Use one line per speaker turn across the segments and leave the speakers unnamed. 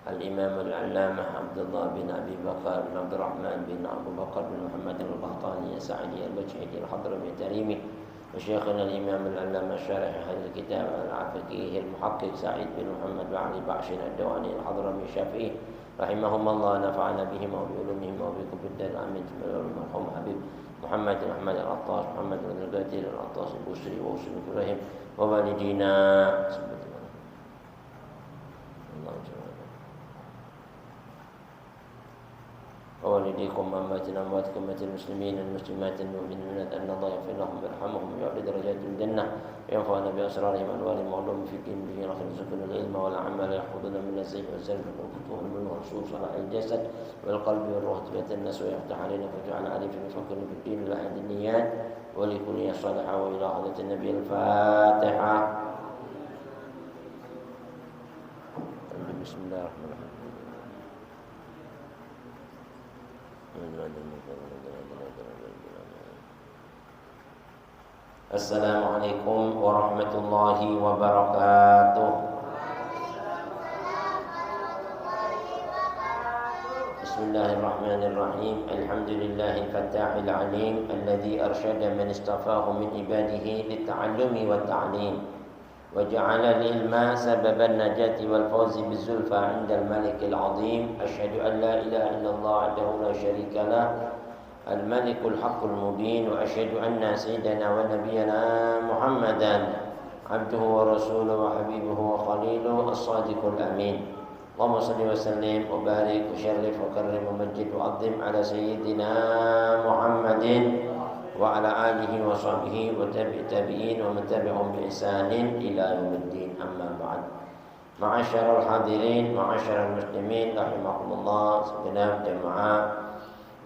الإمام العلامة عبد الله بن أبي بكر بن عبد الرحمن بن أبو بكر بن محمد القحطاني السعدي المجهدي الحضرمي التريمي، وشيخنا الإمام العلامة الشارح هذا الكتاب الفقيه المحقق سعيد بن محمد بن علي بعشر الدواني الحضرمي الشافعي رحمهم الله، نفعنا بهم وبعلومهم وبكتب الدار آمين. المرحوم حبيب محمد بن أحمد العطاس، محمد بن القادر العطاس البصري ووصل إبراهيم ووالدينا ووالديكم وأمهاتنا وأمهاتكم أمة المسلمين المسلمات المؤمنين أن الله يغفر لهم ويرحمهم ويعلي درجات الجنة وينفعنا بأسرارهم وأنوارهم وعلوم في الدين به رحمة سكن العلم والعمل يحفظنا من الزيغ والزلف والفتوح من الرسول صلاح الجسد والقلب والروح تبات الناس ويفتح علينا فتوح عارف نفكر في الدين لأحد النيات ولكل الصالحة وإلى حضرة النبي الفاتحة. بسم الله الرحمن الرحيم. Assalamualaikum warahmatullahi wabarakatuh. Bismillahirrahmanirrahim. Alhamdulillahil fattahil alim alladzi arsyada man istafahu min ibadihi lit-ta'allumi wat-ta'lim wa ja'ala al-ilma sababan najati wal fawzi bizulfa 'indal malikil 'azim. Asyhadu an la ilaha illallah wahdahu la syarika lah الملك الحق المبين، وأشهد أن سيدنا ونبينا محمدا عبده ورسوله وحبيبه وخليله الصادق الأمين. اللهم صل وسلم وبارك وشرف وكرم ومجد وعظم على سيدنا محمد وعلى آله وصحبه والتابعين ومن تبعهم بإحسان إلى يوم الدين. أما بعد. معاشر الحاضرين معاشر المسلمين رحمكم الله. Segenap jemaah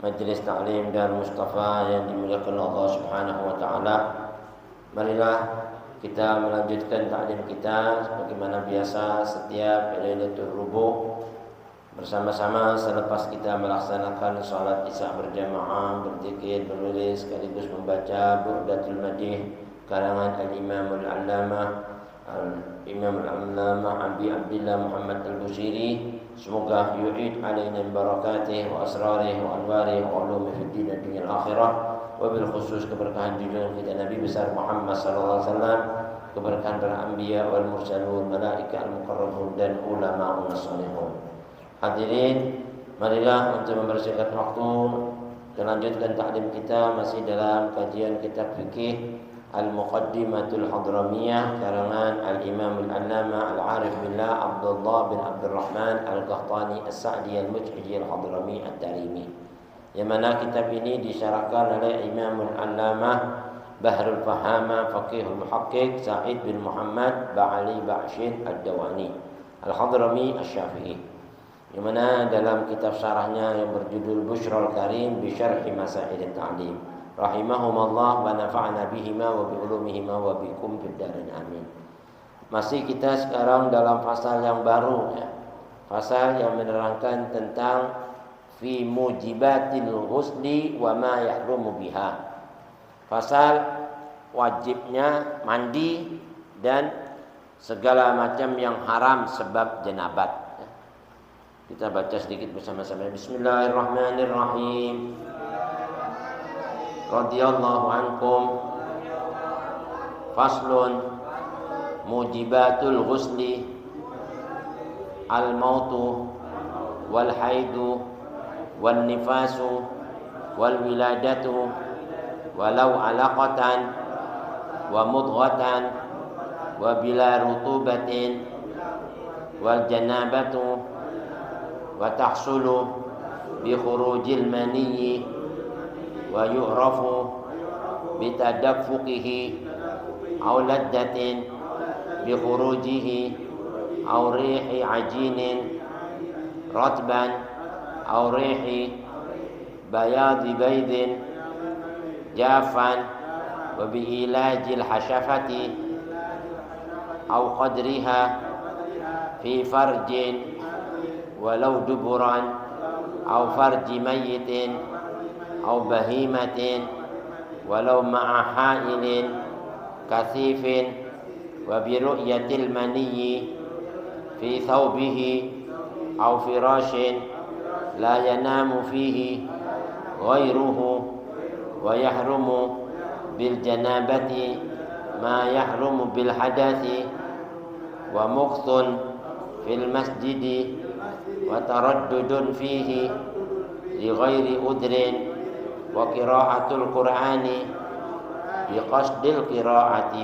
Majelis Ta'lim Darul Mustafa yang dimuliakan Allah Subhanahu wa taala. Marilah kita melanjutkan taklim kita sebagaimana biasa setiap Lailatul Rubuh bersama-sama selepas kita melaksanakan salat Isya berjamaah, berzikir, menulis sekaligus membaca Burdatul Madih karangan Al-Imamul Allamah Abi Abdillah Muhammad Al-Busiri. Semoga yu'id alaina barakatih wa asrarih wa anwarih wa ulumi fid din dan dunia akhirah, wa bil khusus keberkahan junjungan kita Nabi besar Muhammad sallallahu alaihi wasallam, keberkahan para anbiya wal mursalun, malaika al-muqarrabun dan ulama as-salihun. Hadirin, marilah untuk membersihkan waktu melanjutkan taklim kita masih dalam kajian kitab fikih Al-Muqaddimatul Hadramiyah karangan Al-Imam Al-Allamah Al-Arif Billah Abdullah bin Abdurrahman Al-Qahtani As-Sa'di Al-Mujhidi Al-Hadrami At-Tarimi, yang mana kitab ini disyarahkan oleh Imam Al-Allamah Bahrul Fahama Faqihul Muhaqqiq Sa'id bin Muhammad Ba'ali Ba'shir Ad-Dawani Al-Hadrami Asy-Syafi'i, yang mana dalam kitab syarahnya yang berjudul Bushrul Karim bi Syarhi Masail At-Ta'lim rahimahumallah wa nafa'ana bihima wa bi ulumihima wa bikum fid darin amin. Masih kita sekarang dalam pasal yang baru ya. Pasal yang menerangkan tentang fi mujibatil ghusli wa ma yahrumu biha. Pasal wajibnya mandi dan segala macam yang haram sebab jenabat. Kita baca sedikit bersama-sama. Bismillahirrahmanirrahim. Radhiyallahu ankum. Faslun mujibatul ghusli al-mautu wal haidu wal nifasu wal wiladatu walau alaqatan wa mudghatan wa bila rutubatin wal janabatu wa tahsulu bi khurujil maniyyi wa yu'rafu bitadaffuqihi aw laddatin bi khurujihi aw rihi ajinin ratban aw rihi bayadi baydin jafan wa bi ilajil hashafati aw qadriha fi farjin walau duburan aw farji mayyitin aw bahimatin walau ma'a ha'ilin kathifin wa bi ru'yatil maniyyi fi thawbihi أو فراش لا ينام فيه غيره ويحرم بالجنابة ما يحرم بالحدث ومكث في المسجد وتردد فيه لغير عذر وقراءة القرآن بقصد القراءة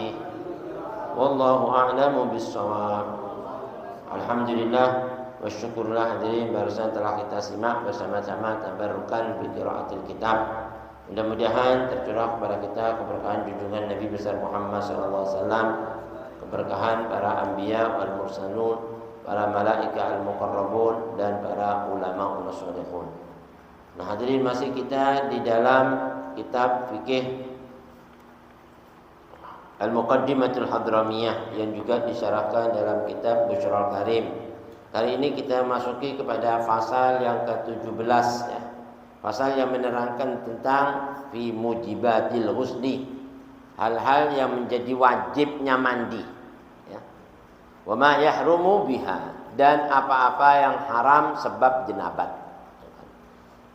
والله أعلم بالصواب. Alhamdulillah wa syukurlah hadirin barusan telah kita simak bersama-sama tabarrukan bi qiraatil kitab. Mudah-mudahan tercurah kepada kita keberkahan junjungan Nabi besar Muhammad sallallahu alaihi wasallam, keberkahan para anbiya wal mursalun, para malaika al muqarrabun dan para ulama ul salihun. Nah, hadirin masih kita di dalam kitab fikih Al-Muqaddimatul Hadramiyah yang juga disyarahkan dalam kitab Busyrul Karim. Kali ini kita masuki kepada pasal yang ke-17 ya. Pasal yang menerangkan tentang fi mujibatil husli, hal-hal yang menjadi wajibnya mandi ya. Wa ma yahrumu biha, dan apa-apa yang haram sebab jenabat.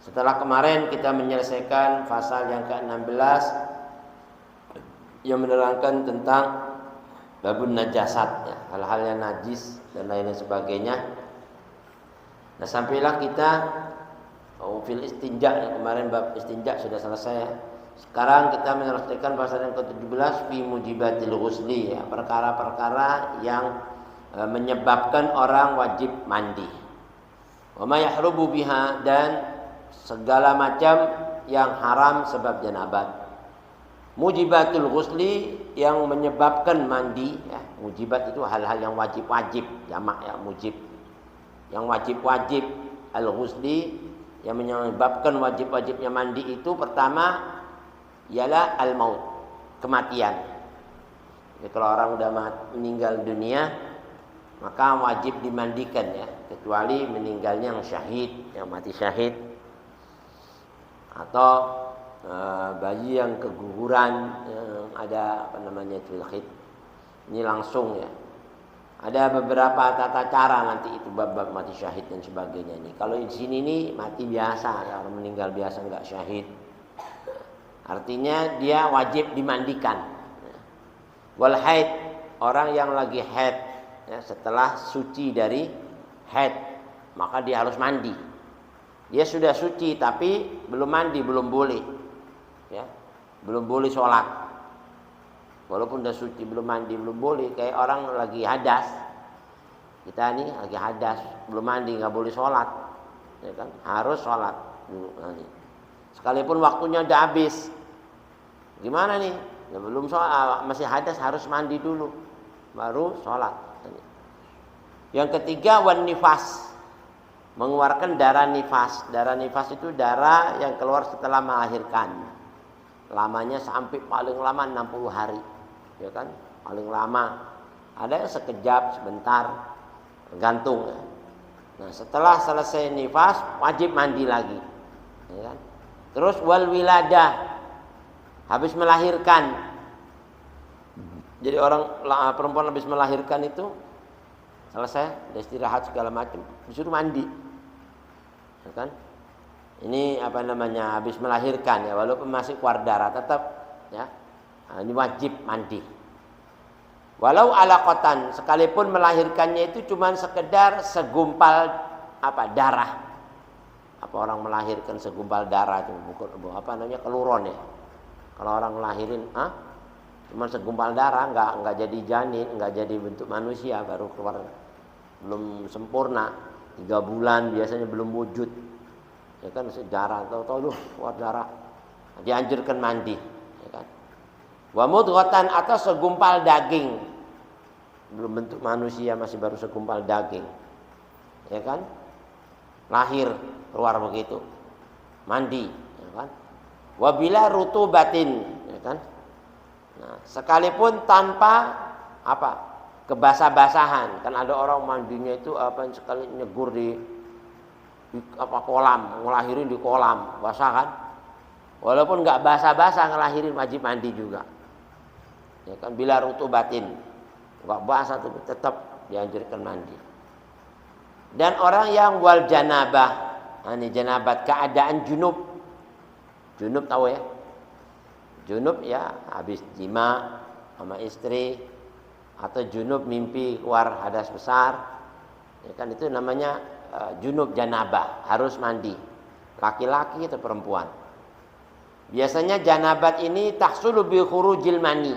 Setelah kemarin kita menyelesaikan pasal yang ke-16 yang menerangkan tentang babun najasat ya, hal-hal yang najis dan lain sebagainya. Nah, sampailah kita fil istinja ya, kemarin bab istinja sudah selesai. Sekarang kita menyelesaikan pasal yang ke-17 fi mujibatil ghusli ya, perkara-perkara yang menyebabkan orang wajib mandi. Wa ma yahrubu biha, dan segala macam yang haram sebab janabat. Mujibatul ghusli, yang menyebabkan mandi ya. Mujibat itu hal-hal yang wajib-wajib, jamak ya, mujib. Yang wajib-wajib al-ghusli, yang menyebabkan wajib-wajibnya mandi itu pertama ialah al-maut, kematian. Jadi kalau orang sudah meninggal dunia maka wajib dimandikan ya, kecuali meninggalnya yang syahid, yang mati syahid, atau bayi yang keguguran, yang ada apa namanya khid, ini langsung ya. Ada beberapa tata cara nanti itu bab-bab mati syahid dan sebagainya ini. Kalau di sini nih mati biasa ya, orang meninggal biasa enggak syahid. Artinya dia wajib dimandikan. Wal haid, orang yang lagi haid ya, setelah suci dari haid maka dia harus mandi. Dia sudah suci tapi belum mandi, belum boleh. Ya, belum boleh sholat. Walaupun sudah suci belum mandi belum boleh. Kayak orang lagi hadas, kita ini lagi hadas belum mandi nggak boleh sholat, ya kan? Harus sholat dulu nanti. Sekalipun waktunya udah habis, gimana nih? Ya, belum sholat, masih hadas, harus mandi dulu baru sholat. Yang ketiga wan nifas, mengeluarkan darah nifas. Darah nifas itu darah yang keluar setelah melahirkan. Lamanya sampai paling lama 60 hari. Ya kan? Paling lama. Ada yang sekejap, sebentar, tergantung ya. Nah, setelah selesai nifas wajib mandi lagi. Ya kan? Terus wal wiladah, habis melahirkan. Jadi orang perempuan habis melahirkan itu selesai, istirahat segala macam, disuruh mandi. Ya kan? Ini apa namanya, habis melahirkan ya, walaupun masih keluar darah tetap ya, ini wajib mandi. Walau alaqatan, sekalipun melahirkannya itu cuma sekedar segumpal apa darah. Apa orang melahirkan segumpal darah itu bukan apa namanya, keluron ya. Kalau orang melahirin cuma segumpal darah, enggak jadi janin, enggak jadi bentuk manusia, baru keluar, belum sempurna, 3 bulan biasanya belum wujud. Ya kan, sejarah tahu-tahu keluar darah, dianjurkan mandi ya kan. Wa mudghatan, atau segumpal daging, belum bentuk manusia, masih baru segumpal daging ya kan, lahir keluar begitu, mandi ya kan. Wa bila rutubatin ya kan. Nah, sekalipun tanpa apa, kebasah-basahan, kan ada orang mandinya itu apa, sekali nyegur di apa kolam, ngelahirin di kolam basah kan, walaupun nggak basah-basah ngelahirin wajib mandi juga ya kan. Bila rutubatin, nggak basah tuh tetap dianjurkan mandi. Dan orang yang wal janabah, ini janabat keadaan junub. Junub tahu ya? Junub ya habis jima sama istri, atau junub mimpi keluar hadas besar. Ya kan itu namanya junub janabah, harus mandi. Laki-laki atau perempuan. Biasanya janabat ini tahsulu bi khurujil mani.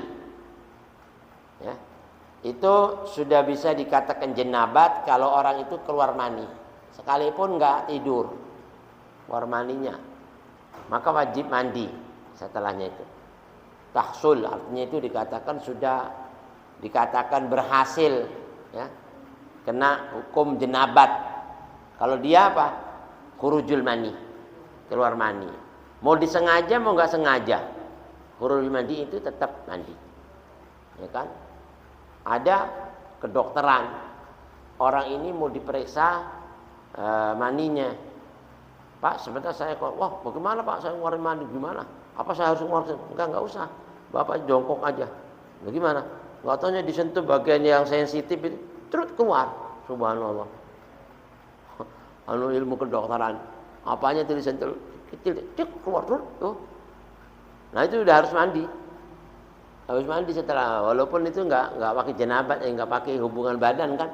Ya. Itu sudah bisa dikatakan janabat kalau orang itu keluar mani. Sekalipun enggak tidur, keluar maninya, maka wajib mandi setelahnya itu. Tahsul artinya itu dikatakan sudah dikatakan berhasil, ya, kena hukum janabat. Kalau dia apa? Khurujul mani, keluar mani. Mau disengaja mau nggak sengaja, khurujul mani itu tetap mandi, ya kan? Ada kedokteran, orang ini mau diperiksa maninya. Pak, sebentar saya keluar. Wah, bagaimana Pak? Saya ngeluarin mani gimana? Apa saya harus ngeluarin? Enggak usah. Bapak jongkok aja. Bagaimana? Nggak taunya disentuh bagian yang sensitif itu, terus keluar. Subhanallah. Anu ilmu kedokteran. Apanya itu disentuh kecil, cek keluar terus. Tuh. Nah itu udah harus mandi. Harus mandi setelah, walaupun itu nggak pakai janabat, nggak pakai hubungan badan kan.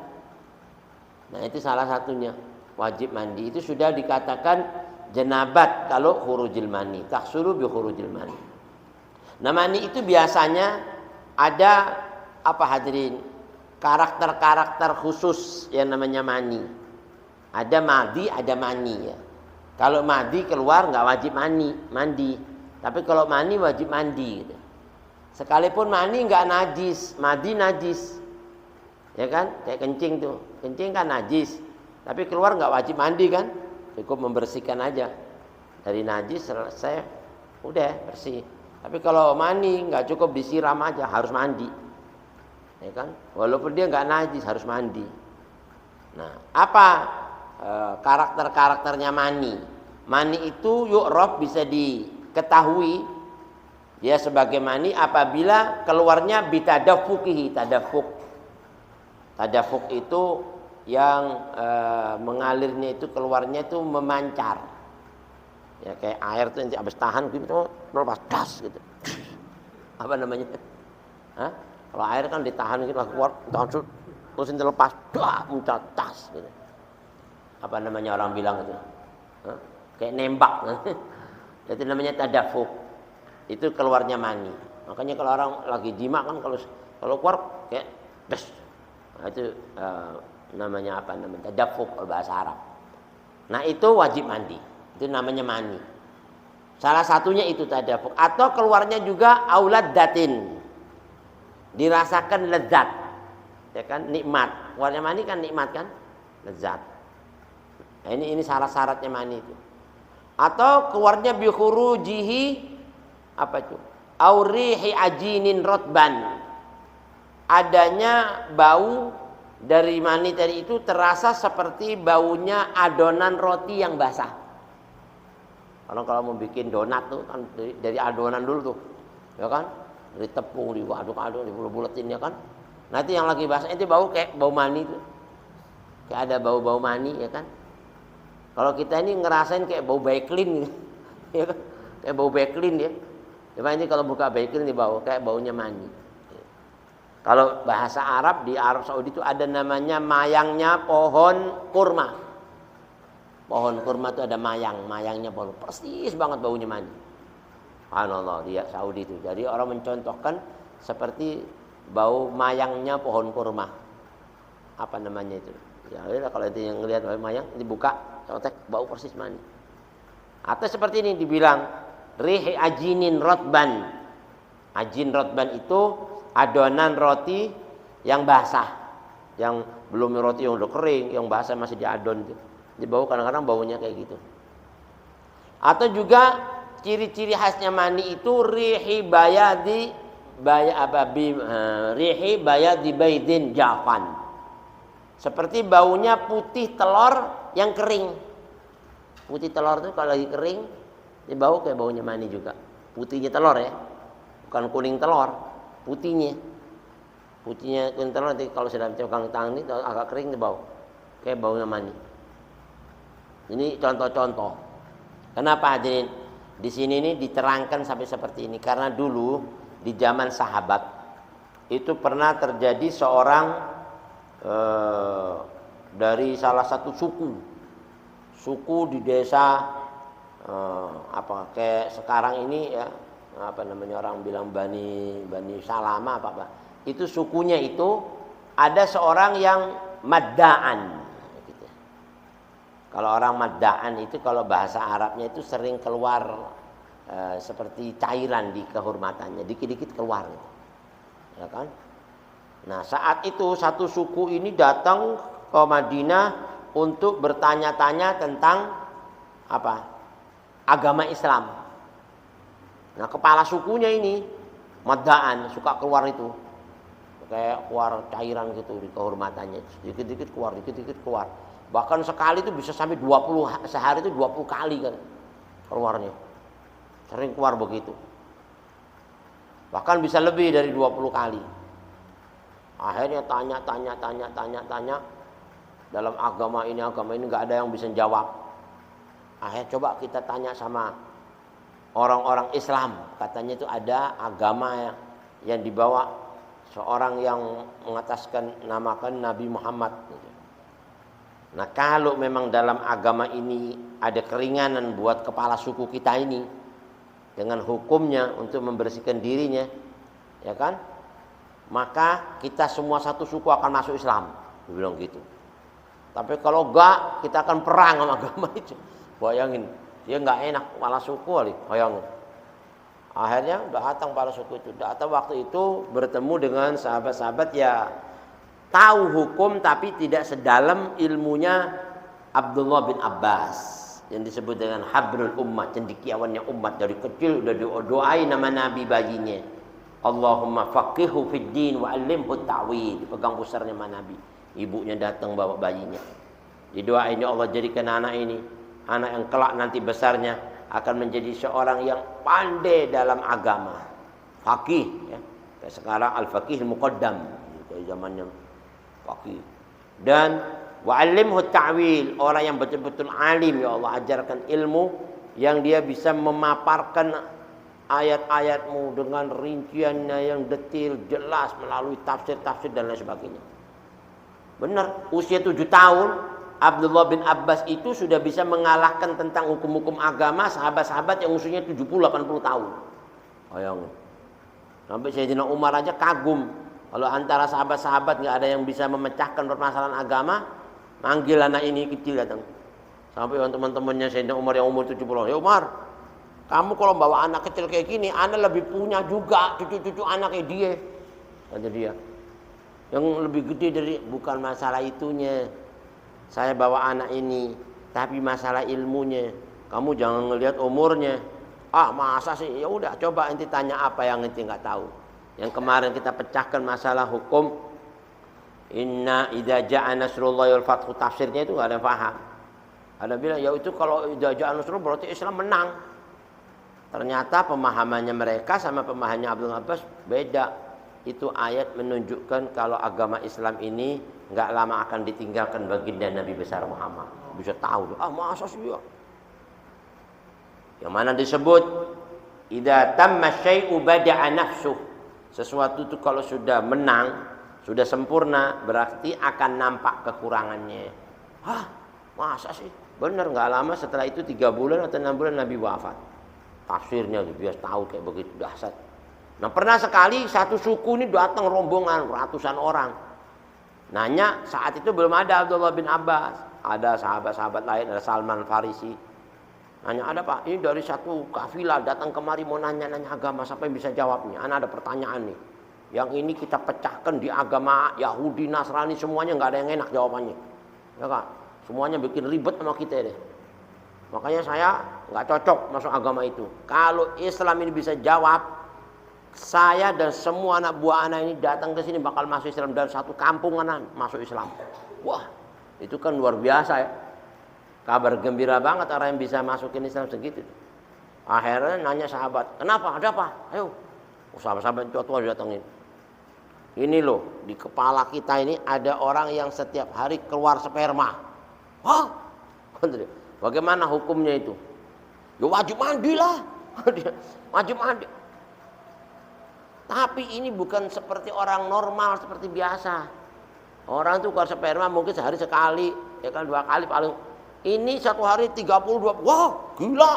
Nah itu salah satunya, wajib mandi. Itu sudah dikatakan janabat kalau khurujil mani, tahsulu bi khurujil mani. Nah mani itu biasanya ada apa hadirin? Karakter-karakter khusus yang namanya mani. Ada madi, ada mani ya. Kalau madi keluar nggak wajib mandi. Tapi kalau mani wajib mandi gitu. Sekalipun mani nggak najis, madi najis, ya kan? Kayak kencing tuh, kencing kan najis, tapi keluar nggak wajib mandi kan? Cukup membersihkan aja dari najis selesai, udah bersih. Tapi kalau mani nggak cukup disiram aja, harus mandi, ya kan? Walaupun dia nggak najis harus mandi. Nah, apa karakter-karakternya mani? Mani itu yu'raf bisa diketahui. Dia sebagai mani apabila keluarnya bitadafukihi, tadafuk itu yang mengalirnya itu keluarnya itu memancar, ya kayak air tuh nanti habis tahan gitu lepas das gitu. Apa namanya? Hah? Kalau air kan ditahan gitu keluar terus nanti lepas dah muncul tas gitu. Apa namanya orang bilang itu? Hah? Kayak nembak. Itu namanya tadafuk. Itu keluarnya mani. Makanya kalau orang lagi jima kan kalau keluar kayak des. Nah, itu namanya apa namanya? Tadafuk bahasa Arab. Nah, itu wajib mandi. Itu namanya mani. Salah satunya itu tadafuk atau keluarnya juga aulad datin. Dirasakan lezat. Ya kan? Nikmat. Keluarnya mani kan nikmat kan? Lezat. Nah, ini syarat-syaratnya mani itu. Atau keluarnya bi khurujihi apa itu? Aurihi ajinin rotban. Adanya bau dari mani tadi itu terasa seperti baunya adonan roti yang basah. Kalau mau bikin donat tuh kan dari adonan dulu tuh, ya kan? Dari tepung diaduk-aduk, dibulet-buletin ya kan? Nanti yang lagi basah itu bau kayak bau mani tuh. Kayak ada bau-bau mani ya kan? Kalau kita ini ngerasain kayak bau baiklin gitu. Ya kan? Kayak bau baiklin ya. Cuma ini kalau buka baiklin ini bau kayak baunya mani. Kalau bahasa Arab di Arab Saudi itu ada namanya mayangnya pohon kurma. Pohon kurma itu ada mayangnya pohon persis banget baunya mani. Subhanallah dia Saudi itu. Jadi orang mencontohkan seperti bau mayangnya pohon kurma. Apa namanya itu? Ya kalau itu yang ngelihat bau mayang dibuka, contek bau persis mani. Atau seperti ini dibilang rihi ajinin rotban. Ajin rotban itu adonan roti yang basah, yang belum roti yang udah kering, yang basah masih diadon itu. Jadi bau kadang-kadang baunya kayak gitu. Atau juga ciri-ciri khasnya mani itu rihi bayadi baidin jafan. Seperti baunya putih telur yang kering. Putih telur itu kalau lagi kering ini bau kayak baunya mani juga. Putihnya telur ya. Bukan kuning telur, putihnya. Putihnya kuning telur nanti kalau sudah pegang tangan ini agak kering itu bau. kayak baunya mani. Ini contoh-contoh. Kenapa hadirin? Di sini ini diterangkan sampai seperti ini karena dulu di zaman sahabat itu pernah terjadi seorang dari salah satu suku di desa kayak sekarang ini ya, apa namanya orang bilang Bani Salama apa. Itu sukunya itu ada seorang yang madda'an gitu. Kalau orang madda'an itu kalau bahasa Arabnya itu sering keluar seperti cairan di kehormatannya, dikit-dikit keluar gitu. Ya kan? Nah, saat itu satu suku ini datang ke Madinah untuk bertanya-tanya tentang apa? Agama Islam. Nah, kepala sukunya ini madda'an, suka keluar itu. Kayak keluar cairan gitu di kehormatannya. Dikit-dikit keluar. Bahkan sekali itu bisa sampai 20 sehari itu 20 kali kan keluarnya. Sering keluar begitu. Bahkan bisa lebih dari 20 kali. Akhirnya tanya. Dalam agama ini enggak ada yang bisa jawab. Akhirnya coba kita tanya sama orang-orang Islam. Katanya itu ada agama yang dibawa seorang yang mengataskan namakan Nabi Muhammad. Nah, kalau memang dalam agama ini ada keringanan buat kepala suku kita ini dengan hukumnya untuk membersihkan dirinya, ya kan? Maka kita semua satu suku akan masuk Islam. Dia bilang gitu. Tapi kalau enggak, kita akan perang sama agama itu. Bayangin, dia enggak enak kepala suku kali, bayangin. Akhirnya datang kepala suku itu. Datang waktu itu bertemu dengan sahabat-sahabat ya tahu hukum tapi tidak sedalam ilmunya Abdullah bin Abbas yang disebut dengan habrul ummah, cendekiawannya umat. Dari kecil udah doain nama Nabi bayinya, Allahumma faqihhu fid din wa 'allimhu ta'wil. Pegang pusarnya sama Nabi. Ibunya datang bawa bayinya. Didoain, ya Allah jadikan anak ini anak yang kelak nanti besarnya akan menjadi seorang yang pandai dalam agama, faqih ya. Kayak sekarang al-faqih al-muqaddam kayak zamannya faqih. Dan wa'allimhu ta'wil, orang yang betul-betul alim, ya Allah ajarkan ilmu yang dia bisa memaparkan ayat-ayatmu dengan rinciannya yang detail, jelas melalui tafsir-tafsir dan lain sebagainya. Benar, usia 7 tahun Abdullah bin Abbas itu sudah bisa mengalahkan tentang hukum-hukum agama sahabat-sahabat yang usianya 70-80 tahun. Bayangin. Sampai Sayyidina Umar aja kagum. Kalau antara sahabat-sahabat nggak ada yang bisa memecahkan permasalahan agama, manggil anak ini kecil datang. Sampai teman-temannya Sayyidina Umar yang umur 70. Ya Umar, kamu kalau bawa anak kecil kayak gini, anak lebih punya juga cucu-cucu anak kayak dia. Kata dia. Yang lebih gede dari bukan masalah itunya. Saya bawa anak ini, tapi masalah ilmunya. Kamu jangan ngelihat umurnya. Ah, masa sih? Ya udah, coba ente tanya apa yang ente nggak tahu. Yang kemarin kita pecahkan masalah hukum. Inna idza ja'a nasrullahi wal fathu, tafsirnya itu nggak ada yang paham. Ada bilang, ya itu kalau idza ja'a nasrullah berarti Islam menang. Ternyata pemahamannya mereka sama pemahamannya Abdul Abbas beda. Itu ayat menunjukkan kalau agama Islam ini enggak lama akan ditinggalkan baginda Nabi besar Muhammad. Bisa tahu, masa sih ya? Yang mana disebut idza tamma syai'u bada'a nafsuh. Sesuatu itu kalau sudah menang, sudah sempurna, berarti akan nampak kekurangannya. Hah, masa sih? Benar, enggak lama setelah itu 3 bulan atau 6 bulan Nabi wafat. Tafsirnya biasa tahu kayak begitu dahsyat. Nah, pernah sekali satu suku ini datang rombongan ratusan orang. Nanya, saat itu belum ada Abdullah bin Abbas. Ada sahabat-sahabat lain, ada Salman Farisi. Nanya, ada Pak, ini dari satu kafilah datang kemari mau nanya-nanya agama. Siapa yang bisa jawabnya? Ana ada pertanyaan nih. Yang ini kita pecahkan di agama Yahudi, Nasrani, semuanya nggak ada yang enak jawabannya. Ya kan? Semuanya bikin ribet sama kita deh. Makanya saya nggak cocok masuk agama itu. Kalau Islam ini bisa jawab, saya dan semua anak buah anak ini datang ke sini bakal masuk Islam, dari satu kampung anak masuk Islam. Wah, itu kan luar biasa ya. Kabar gembira banget orang yang bisa masukin Islam segitu. Akhirnya nanya sahabat, kenapa? Ada apa? Ayo. Sahabat-sahabat tua-tua datangin. Ini loh, di kepala kita ini ada orang yang setiap hari keluar sperma. Hah? Bagaimana hukumnya itu? Ya wajib mandi lah. Wajib mandi. Tapi ini bukan seperti orang normal, seperti biasa. Orang itu keluar sperma mungkin sehari sekali, ya kan 2 kali paling. Ini 1 hari 32. Wah, gila.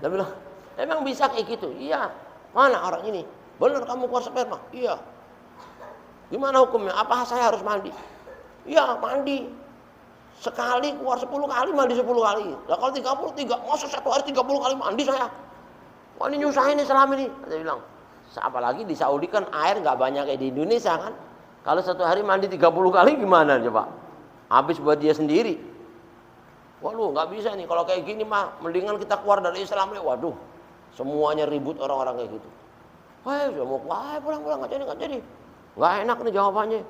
Dia bilang, emang bisa kayak gitu? Iya. Mana orang ini? Benar kamu keluar sperma? Iya. Gimana hukumnya? Apa saya harus mandi? Iya, mandi. Sekali keluar 10 kali, mandi 10 kali. Lah kalau 33, masa 1 hari 30 kali mandi saya? Wah ini nyusahin nih selama ini. Dia bilang, apalagi di Saudi kan air nggak banyak kayak di Indonesia kan. Kalau 1 hari mandi 30 kali gimana coba? Habis buat dia sendiri. Waduh nggak bisa nih kalau kayak gini mah. Mendingan kita keluar dari Islam nih. Waduh semuanya ribut orang-orang kayak gitu. Wah sudah mau pulang nggak jadi. Nggak enak nih jawabannya.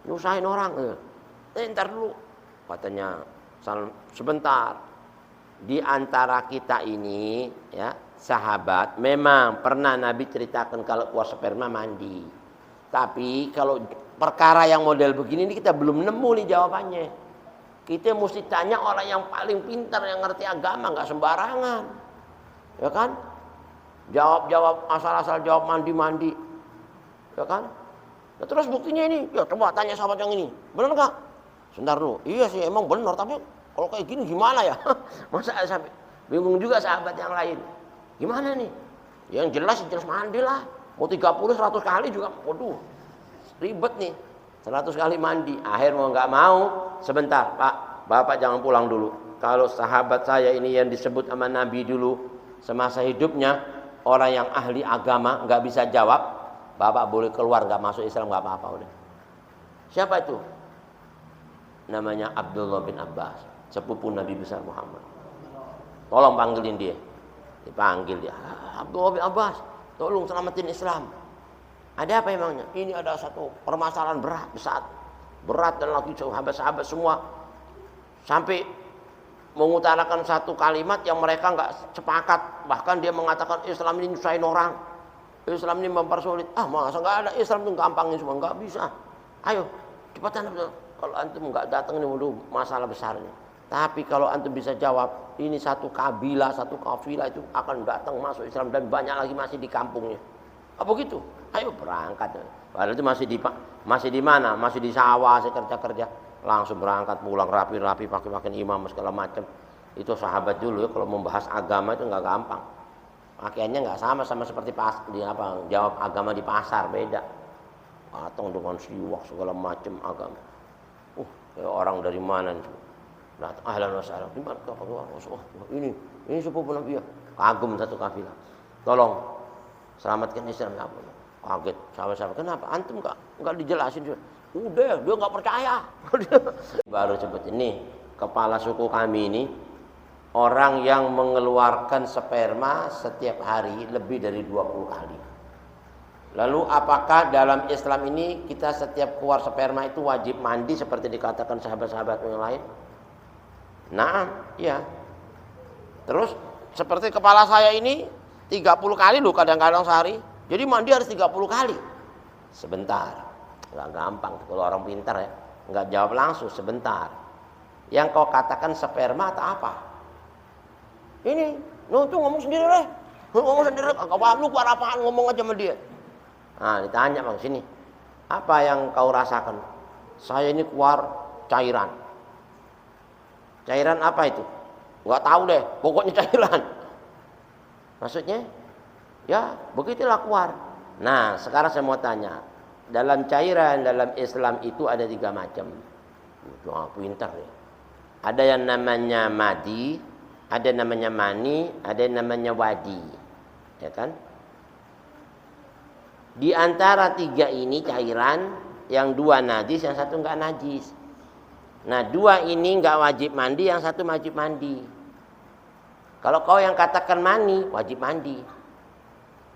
Nyusahin orang. Ntar dulu. Katanya sebentar. Di antara kita ini ya sahabat memang pernah Nabi ceritakan kalau keluar sperma mandi. Tapi kalau perkara yang model begini ini kita belum nemu nih jawabannya. Kita mesti tanya orang yang paling pintar yang ngerti agama, nggak sembarangan. Ya kan? Jawab asal-asal jawab mandi. Ya kan? Nah, terus buktinya ini, ya coba tanya sahabat yang ini. Benar nggak? Sebentar dulu. Iya sih emang benar, tapi kalau kayak gini gimana ya? Masa sampai bingung juga sahabat yang lain. Gimana nih? Yang jelas mandi lah. Mau 30, 100 kali juga. Waduh, ribet nih. 100 kali mandi. Akhir mau nggak mau. Sebentar, Pak. Bapak jangan pulang dulu. Kalau sahabat saya ini yang disebut sama Nabi dulu. Semasa hidupnya. Orang yang ahli agama nggak bisa jawab. Bapak boleh keluar nggak masuk Islam nggak apa-apa udah. Siapa itu? Namanya Abdullah bin Abbas. Sepupu Nabi besar Muhammad. Tolong panggilin dia. Dipanggil dia. Abdullah bin Abbas. Tolong selamatin Islam. Ada apa emangnya? Ini ada satu permasalahan berat, besar. Berat dan lagi sahabat-sahabat semua. Sampai mengutarakan satu kalimat yang mereka nggak sepakat. Bahkan dia mengatakan Islam ini nyusahin orang. Islam ini mempersulit. Masa nggak ada Islam itu gampangin semua. Nggak bisa. Ayo, cepatan. Kalau antum nggak datang ini dulu masalah besarnya. Tapi kalau antum bisa jawab, ini satu kabilah, satu kafilah itu akan datang masuk Islam dan banyak lagi masih di kampungnya. Apa begitu? Ayo berangkat. Padahal itu masih di mana? Masih di sawah, saya kerja. Langsung berangkat pulang rapi-rapi pakai imam segala macam. Itu sahabat dulu ya kalau membahas agama itu nggak gampang. Pakaiannya nggak sama seperti jawab agama di pasar, beda. Datang dengan siwak segala macam agama. Orang dari mana itu? Ahlan wa sahlan. Ini sepupu Nabi ya. Kagum satu kafilah. Tolong selamatkan Islam ya. Kaget sahabat-sahabat. Kenapa? Antum enggak dijelasin juga. Udah, dia enggak percaya. Baru sebut ini kepala suku kami ini orang yang mengeluarkan sperma setiap hari lebih dari 20 kali. Lalu apakah dalam Islam ini kita setiap keluar sperma itu wajib mandi seperti dikatakan sahabat-sahabat yang lain? Nah, ya. Terus seperti kepala saya ini 30 kali loh kadang-kadang sehari. Jadi mandi harus 30 kali. Sebentar. Enggak gampang kalau orang pintar ya. Enggak jawab langsung, sebentar. Yang kau katakan sperma atau apa? Ini, tuh ngomong sendiri deh. Ngomong sendiri, enggak paham lu keluar apaan ngomong aja sama dia. Nah, ditanya bang sini. Apa yang kau rasakan? Saya ini keluar cairan. Cairan apa itu? Enggak tahu deh, pokoknya cairan. Maksudnya? Ya, begitulah keluar. Nah, sekarang saya mau tanya. Dalam cairan, dalam Islam itu ada 3 macam. Wah, pintar ya. Ada yang namanya madi, ada namanya mani, ada yang namanya wadi. Ya kan? Di antara 3 ini cairan, yang 2 najis, yang 1 enggak najis. Nah 2 ini enggak wajib mandi, yang 1 wajib mandi. Kalau kau yang katakan mani, wajib mandi.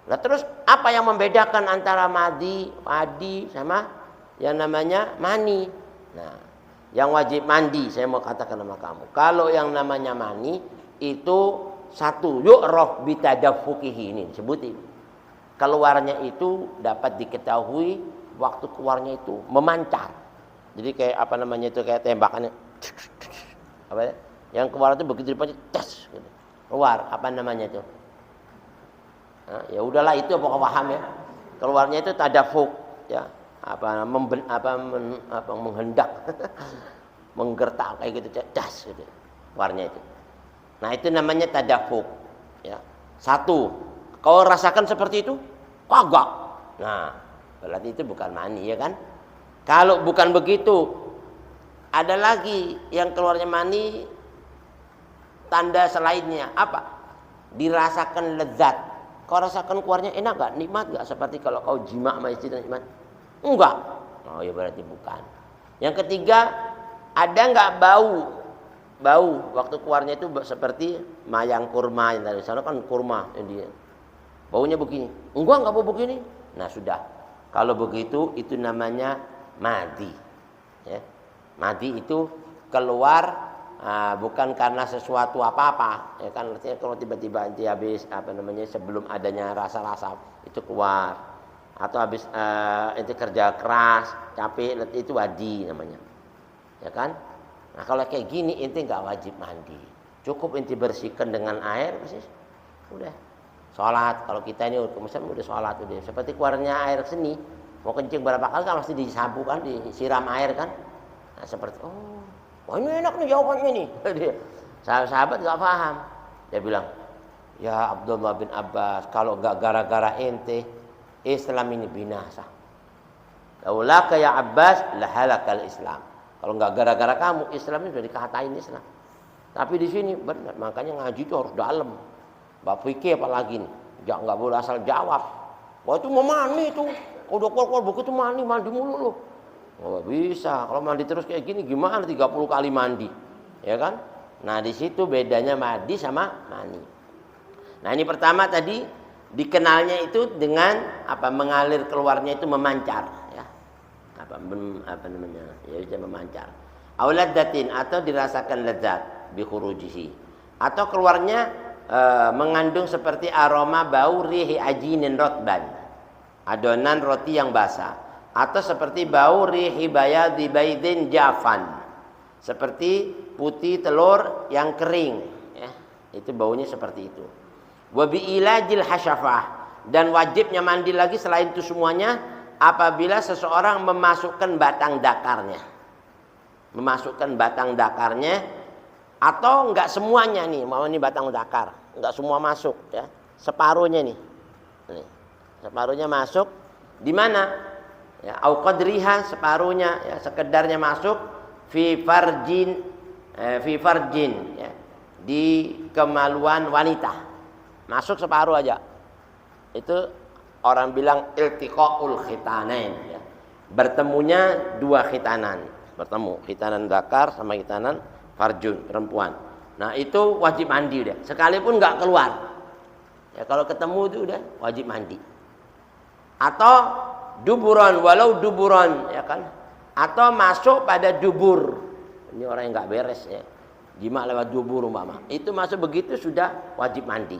Nah terus apa yang membedakan antara wadi sama yang namanya mani? Nah yang wajib mandi saya mau katakan sama kamu. Kalau yang namanya mani itu 1 yu'raf bitadaffuqihi, ini disebutin. Keluarnya itu dapat diketahui waktu keluarnya itu memancar. Jadi kayak apa namanya itu kayak tembakannya. Apa ya? Yang keluar itu begitu dipancing, tes gitu. Keluar apa namanya itu? Nah, ya udahlah itu pokoknya paham ya. Keluarnya itu tadafuk ya. Menghendak menggertak kayak gitu, tes gitu. Keluarnya itu. Nah, itu namanya tadafuk ya. Satu, kau rasakan seperti itu? Kagak. Nah, berarti itu bukan mani ya kan? Kalau bukan begitu, ada lagi yang keluarnya mani tanda selainnya apa? Dirasakan lezat. Kau rasakan keluarnya enak gak? Nikmat gak? Seperti kalau kau jima sama istri dan nikmat? Enggak. Oh ya berarti bukan. Yang ketiga, ada gak bau? Bau waktu keluarnya itu seperti mayang kurma yang tadi. Sana kan kurma yang dia. Baunya begini. Enggak bau begini. Nah sudah. Kalau begitu itu namanya madi. Ya. Madi itu keluar bukan karena sesuatu apa-apa, ya kan, artinya kalau tiba-tiba nanti habis apa namanya sebelum adanya rasa-rasa itu keluar, atau habis ente kerja keras, capek, itu wadi namanya, ya kan. Nah kalau kayak gini ente nggak wajib mandi, cukup ente bersihkan dengan air, persis, udah. Sholat kalau kita ini misalnya udah sholat udah, seperti keluarnya air seni, mau kencing berapa kali kan mesti disapu kan, disiram air kan, nah seperti wah ini enak nih jawabannya nih. Sahabat gak paham. Dia bilang, ya Abdullah bin Abbas, kalau gak gara-gara ente, Islam ini binasa. Laulaka ya Abbas, lahalakal Islam. Kalau gak gara-gara kamu, Islam ini sudah dikatain Islam. Tapi di sini benar, makanya ngaji itu harus dalam. Bab fikih apalagi nih, gak boleh asal jawab. Wah itu mau mandi itu, udah keluar begitu mandi mulu loh. Oh bisa, kalau mandi terus kayak gini gimana 30 kali mandi, ya kan? Nah di situ bedanya mandi sama mani. Nah ini pertama tadi dikenalnya itu dengan apa mengalir keluarnya itu memancar, ya. Apa namanya? Ya bisa memancar. Auladatin atau dirasakan lezat bi khurujihi. Atau keluarnya mengandung seperti aroma bau rihi ajinin rotban. Adonan roti yang basah. Atau seperti bau rihi bayadi baidin jafan, seperti putih telur yang kering ya. Itu baunya seperti itu. Wa bi ilajil hasyafah, dan wajibnya mandi lagi selain itu semuanya apabila seseorang memasukkan batang dakarnya. Memasukkan batang dakarnya atau enggak semuanya nih, mau ini batang dakar, enggak semua masuk ya. Separuhnya nih. Nih. Separuhnya masuk di mana? Ya, au qadriha separuhnya ya, sekedarnya masuk fi farjin ya, di kemaluan wanita. Masuk separuh aja. Itu orang bilang iltiqaul khitanain ya. Bertemunya dua khitanan, bertemu khitanan zakar sama khitanan farjun perempuan. Nah, itu wajib mandi udah. Sekalipun enggak keluar. Ya kalau ketemu itu udah wajib mandi. Atau duburan, walau duburan ya kan, atau masuk pada dubur. Ini orang yang nggak beres ya, jima lewat dubur umpama, itu masuk begitu sudah wajib mandi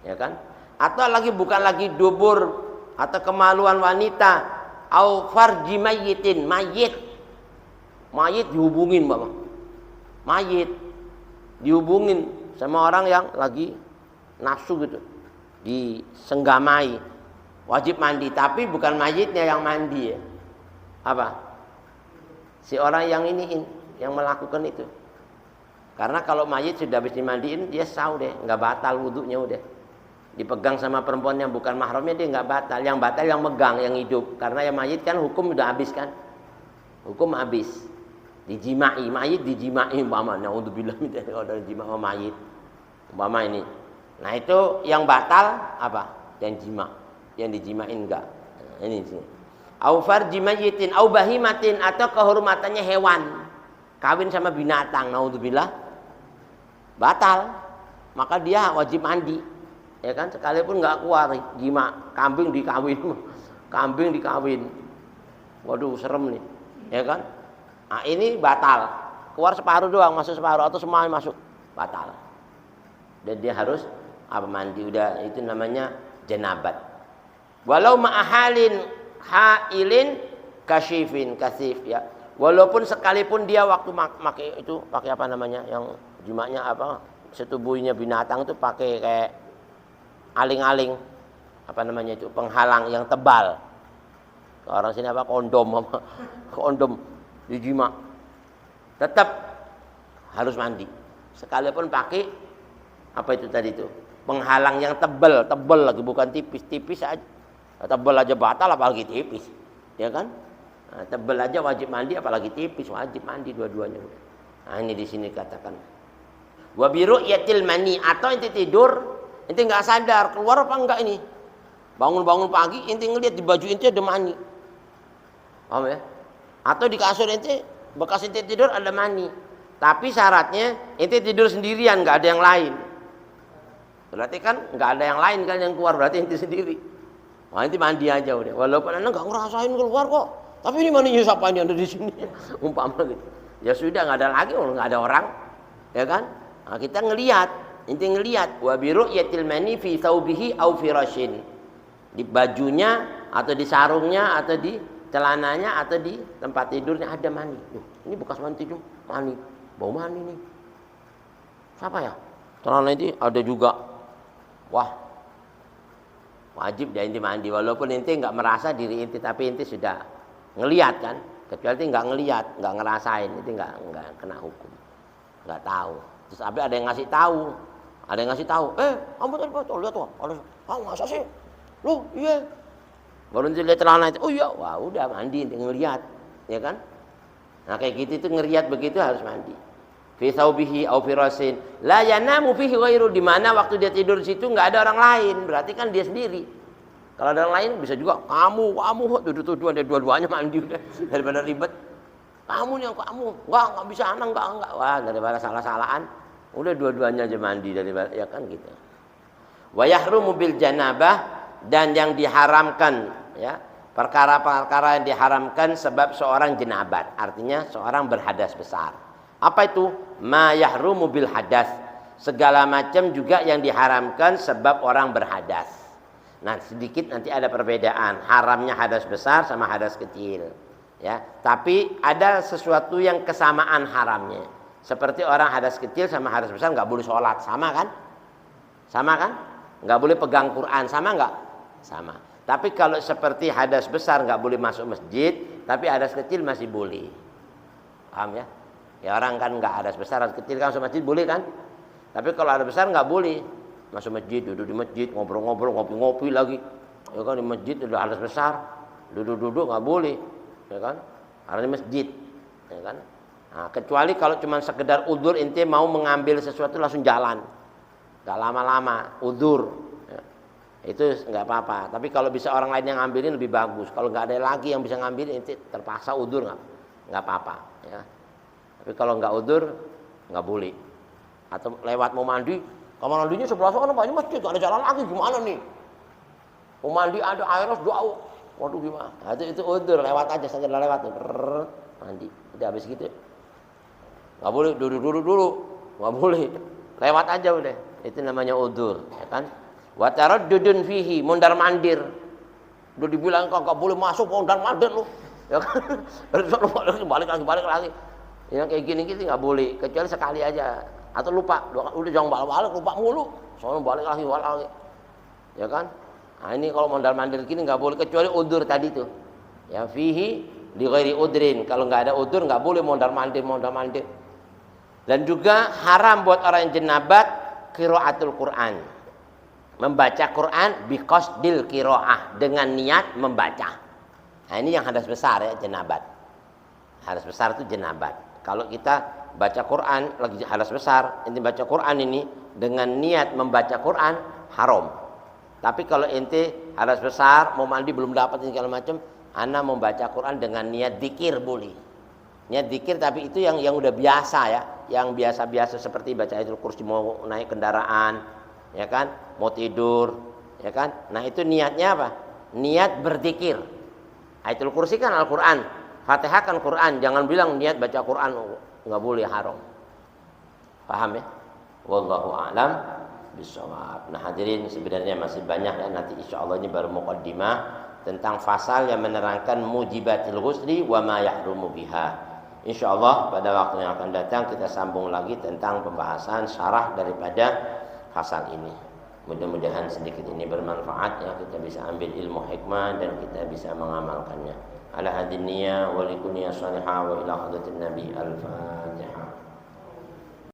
ya kan. Atau lagi bukan lagi dubur atau kemaluan wanita, au farji mayyitin, mayit dihubungin umpama, mayit dihubungin sama orang yang lagi nafsu gitu, disenggamai. Wajib mandi, tapi bukan mayitnya yang mandi ya. Apa? Si orang yang yang melakukan itu. Karena kalau mayit sudah habis dimandiin, dia sah deh, nggak batal wudunya udah. Dipegang sama perempuan yang bukan mahramnya dia nggak batal. Yang batal yang megang, yang hidup. Karena yang mayit kan hukum udah habis kan. Hukum habis. Dijimai, mayit dijimai umpama. Naudzubillah kalau ada jima sama mayit. Umpama ini. Nah itu yang batal apa? Yang jima. Yang dijimain enggak. Nah, ini sini. Au farji mayyitin au bahimatin, atau kehormatannya hewan. Kawin sama binatang, naudzubillah. Batal. Maka dia wajib mandi. Ya kan, sekalipun enggak keluar jima, kambing dikawin. Kambing dikawin. Waduh, serem nih. Ya kan? Nah, ini batal. Keluar separuh doang, masuk separuh atau semua masuk. Batal. Dan dia harus apa mandi udah, itu namanya janabat. Walau ma'ahalin hailin kasyifin kasif ya. Walaupun sekalipun dia waktu pakai itu pakai apa namanya yang jimaknya apa setubuhnya binatang itu pakai kayak aling-aling apa namanya itu penghalang yang tebal. Orang sini apa kondom dijimak. Tetap harus mandi. Sekalipun pakai apa itu tadi itu penghalang yang tebal lagi bukan tipis aja. Tebal aja batal apalagi tipis. Ya kan? Nah, tebal aja wajib mandi apalagi tipis wajib mandi dua-duanya. Nah, ini di sini katakan. Wa bi ru'yatil mani atau ente tidur, ente enggak sadar keluar apa enggak ini. Bangun-bangun pagi ente ngelihat di baju ente ada mani. Paham ya? Atau di kasur ente bekas ente tidur ada mani. Tapi syaratnya ente tidur sendirian enggak ada yang lain. Berarti kan enggak ada yang lain kan yang keluar berarti ente sendiri. Wah, ente mandi aja udah. Walaupun anda enggak ngerasain keluar kok. Tapi ini maninya siapa ini ada di sini? Umpama gitu. Ya sudah enggak ada lagi enggak ada orang. Ya kan? Nah, kita ngelihat, ente ngelihat wa bi ru'yatil mani fi thawbihi aw firashin. Di bajunya atau di sarungnya atau di celananya atau di tempat tidurnya ada mani. Ini bekas mani tidur, mani. Bau mani nih. Siapa ya? Celana itu ada juga. Wah. Wajib dia ente mandi walaupun ente enggak merasa diri ente tapi ente sudah ngelihat kan. Kecuali ente enggak ngelihat, enggak ngerasain, ente enggak kena hukum. Enggak tahu. Terus ada yang ngasih tahu. Ada yang ngasih tahu. Kamu tadi tuh lihat tuh. Masa sih? Loh, iya. Baru nanti lihat celana itu. Oh iya, wah udah mandi ngelihat, ya kan? Nah kayak gitu itu ngelihat begitu harus mandi. Fi thawbihi aw firasin la yanamu fihi ghairu, di mana waktu dia tidur di situ enggak ada orang lain, berarti kan dia sendiri. Kalau ada orang lain bisa juga kamu tuduh-tuduhan dua-duanya mandi udah daripada ribet. Kamu nih yang kamu, enggak bisa anak enggak. Wah, daripada salah-salahan, udah dua-duanya aja mandi daripada ya kan gitu. Wa yahrumu bil janabah, dan yang diharamkan ya, perkara-perkara yang diharamkan sebab seorang jenabat, artinya seorang berhadas besar. Apa itu? Ma yahrumu bil hadas, segala macam juga yang diharamkan sebab orang berhadas. Nah, sedikit nanti ada perbedaan haramnya hadas besar sama hadas kecil. Ya, tapi ada sesuatu yang kesamaan haramnya. Seperti orang hadas kecil sama hadas besar nggak boleh sholat, sama kan? Sama kan? Nggak boleh pegang Quran, sama nggak? Sama. Tapi kalau seperti hadas besar nggak boleh masuk masjid, tapi hadas kecil masih boleh. Paham ya? Ya orang kan nggak hadas besar, hadas kecil kan masuk masjid boleh kan? Tapi kalau hadas besar nggak boleh masuk masjid, duduk di masjid, ngobrol-ngobrol, ngopi-ngopi lagi. Ya kan di masjid udah hadas besar, duduk-duduk nggak boleh. Ya kan? Karena di masjid, ya kan? Nah, kecuali kalau cuma sekedar udzur ente mau mengambil sesuatu langsung jalan, nggak lama-lama udzur, ya. Itu nggak apa-apa. Tapi kalau bisa orang lain yang ngambilin lebih bagus. Kalau nggak ada lagi yang bisa ngambilin ente terpaksa udzur nggak apa-apa, ya. Tapi kalau nggak udzur nggak boleh. Atau lewat mau mandi, kamar mandinya sebelah sana banyak masjid, nggak ada jalan lagi gimana nih? Mau mandi ada air harus jauh. Waduh gimana? Nah, itu udzur, lewat aja saja lewat mandi. Udah habis gitu. Enggak boleh duduk dulu. Enggak boleh. Lewat aja udah. Itu namanya udzur, ya kan? Wa taraddudun fihi, mondar-mandir. Udah dibilang kok enggak boleh masuk mondar-mandir lu. Ya kan? balik lagi. Yang kayak gini-gini enggak boleh, kecuali sekali aja. Atau lupa, udah jangan balik-balik, lupa mulu. Soalnya balik lagi. Ya kan? Nah ini kalau mondar-mandir gini nggak boleh kecuali udzur tadi tuh. Ya fihi li ghairi udrin. Kalau nggak ada udzur nggak boleh mondar-mandir. Dan juga haram buat orang yang jenabat qiraatul Quran. Membaca Quran biqasdil qiraah, dengan niat membaca. Nah ini yang hadas besar ya, jenabat. Hadas besar itu jenabat. Kalau kita baca Quran lagi hadas besar, ini baca Quran ini dengan niat membaca Quran haram. Tapi kalau ente hadas besar, mau mandi belum dapat segala macam, ana membaca Quran dengan niat dzikir boleh. Niat dzikir tapi itu yang udah biasa ya, yang biasa-biasa seperti baca ayatul kursi mau naik kendaraan, ya kan? Mau tidur, ya kan? Nah, itu niatnya apa? Niat berzikir. Ayatul kursi kan Al-Qur'an, Fatihah kan Quran, jangan bilang niat baca Quran, enggak boleh, haram. Paham ya? Wallahu a'lam bisawab. Nah hadirin, sebenarnya masih banyak ya, nanti insya Allah ini baru muqaddimah. tentang fasal yang menerangkan mujibatil ghusli wa ma yahrumu biha. Insyaallah pada waktu yang akan datang kita sambung lagi tentang pembahasan syarah daripada fasal ini. Mudah-mudahan sedikit ini bermanfaat ya, kita bisa ambil ilmu hikmah dan kita bisa mengamalkannya. Ala hadin niyya wa likulli salihah wa ila hadratin nabi al-Fatihah.